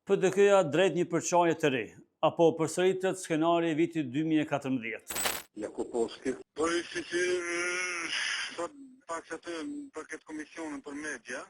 PDK-ja drejt një përçarje të re, apo përsëritet skenari i vitit 2014. Jakupovski. Po si thot pak atë për këtë komisionin për media.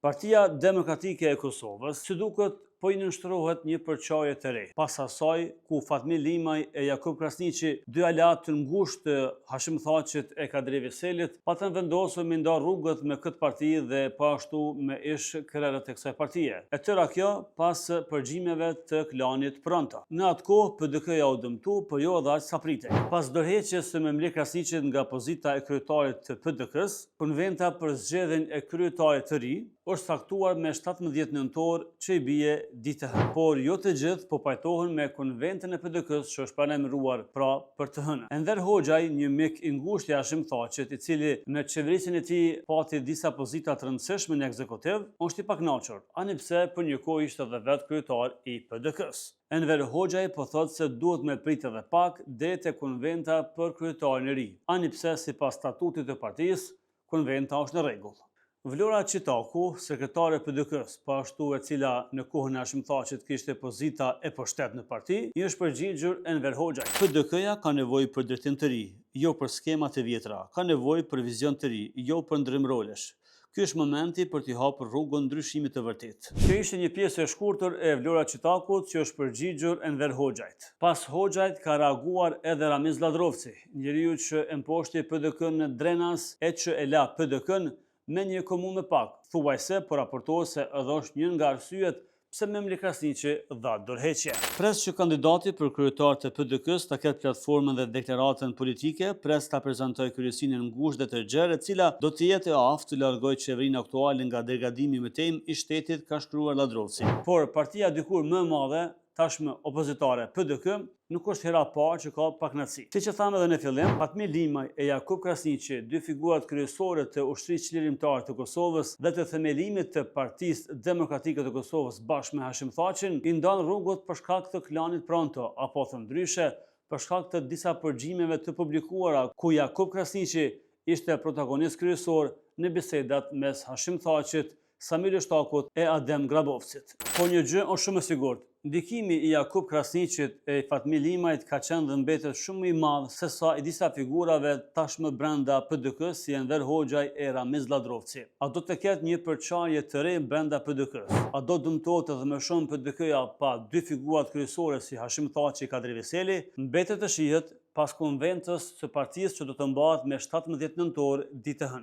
Partia Demokratike e Kosovës, si duket, po i nënshtrohet një përçarje të re. Pas asaj, ku Fatmir Limaj e Jakub Krasniqi, dy aleat të ngushtë të Hashim Thaqit e Kadri Veselit, patën vendosur me ndarë rrugët me këtë parti dhe po ashtu me ish krerët e kësaj partie. E tëra kjo pas përgjimeve të klanit Pronto. Në atë kohë, PDK-ja u dëmtu, por jo edhe aq sa pritej. Pas dorëheqjes së Memlir Krasniqit nga pozita e kryetarit të PDK-s, konventa për zgjedhjen e kryetarit të ri është saktuar me 17 nëntor që i bie ditë hënë. Por jo të gjithë po pajtohen me konventën e PDK-s që është paralajmëruar pra për të hënën. Enver Hoxhaj, një mik i ngushtë i Hashim Thaqit, i cili në qeverisjen e tij pati disa pozita të rëndësishme në ekzekutiv, është i pakënaqur, ani pse për një kohë ishte edhe vetë kryetar i PDK-s. Enver Hoxhaj po thotë se duhet me prit edhe pak deri te konventa për kryetarin e ri, ani pse sipas statutit të partisë, konventa është në rregull. Vlora Qitaku, sekretare PDK-s, po ashtu e cila në kohën e Hashim Thaqit kishte pozita e pushtet në parti, i është përgjigjur Enver Hoxhaj. PDK-ja ka nevojë për drejtim të ri, jo për skema të vjetra, ka nevojë për vizion të ri, jo për ndrim rolesh. Ky është momenti për t'i hapur rrugën ndryshimit të vërtet. Kjo ishte një pjesë e shkurtër e Vlora Qitakut që është përgjigjur Enver Hoxhajt. Pas Hoxhajt ka reaguar edhe Ramiz Ladrovci, njeriu që e mposhti PDK-n në Drenas e që e la PDK-n me një komunë më pak, thuajse po raportohet se edhe është një nga arsyet pse Memlir Krasniqi dha dorëheqje. Pres që kandidati për kryetar të PDK-s ta ketë platformën dhe deklaratën politike, pres ta prezantojë kryesinë e ngushtë dhe të gjerë, e cila do të jetë e aftë të largojë qeverinë aktuale nga degradimi më tej i shtetit, ka shkruar Ladrovci. Por partia dikur më e madhe, tashmë opozitare PDK, nuk është hera parë që ka pakënaqësi. Siç e thamë edhe në fillim, Fatmir Limaj e Jakub Krasniqi, dy figurat kryesore të ushtrisë çlirimtare të Kosovës dhe të themelimit të Partisë Demokratike të Kosovës bashkë me Hashim Thaqin, i ndan rrugët për shkak të klanit Pronto, apo thënë ndryshe, për shkak të disa përgjimeve të publikuara ku Jakub Krasniqi ishte protagonist kryesor në bisedat mes Hashim Thaqit, Samir Shtakut e Adem Grabovcit. Po një gjë është shumë e sigurt. Ndikimi i Jakub Krasniqit e Fatmir Limajt ka qenë dhe mbetet shumë i madh se sa i disa figurave tashmë brenda PDK-s si Enver Hoxhaj e Ramiz Ladrovci. A do të ketë një përçarje të re brenda PDK-s? A do dëmtohet edhe më shumë PDK-ja pa dy figurat kryesore si Hashim Thaçi e Kadri Veseli? Mbetet të shihet pas konventës së partisë që do të mbahet me 17 nëntor ditë hënë.